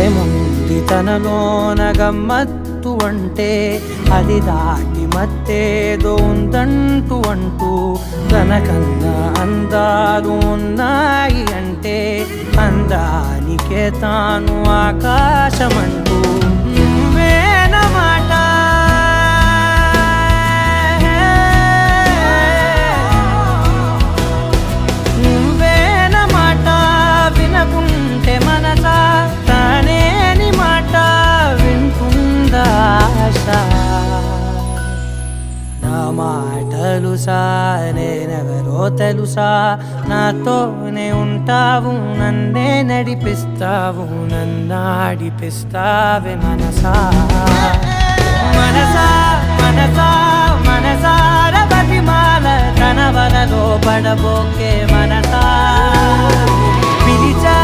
ఏముంది తనలోన గమ్మత్తు అంటే అది దాటి మత్తేదో ఉందంటూ అంటూ తనకన్నా అందాలు ఉన్నాయి అంటే అందానికే తాను ఆకాశమంటూ నువ్వేనమాట నువ్వేనమాట వినకుంటే మనసా తానేని మాట వింటుందా ఆశ నా మాటలు నేనెవరో తెలుసా నాతోనే ఉంటావు నన్నే నడిపిస్తావు నన్నాడిపిస్తావే మనసా మనసా మనసా మనసార బతిమాల తన వలలో పడబోకే మనసా పిలిచా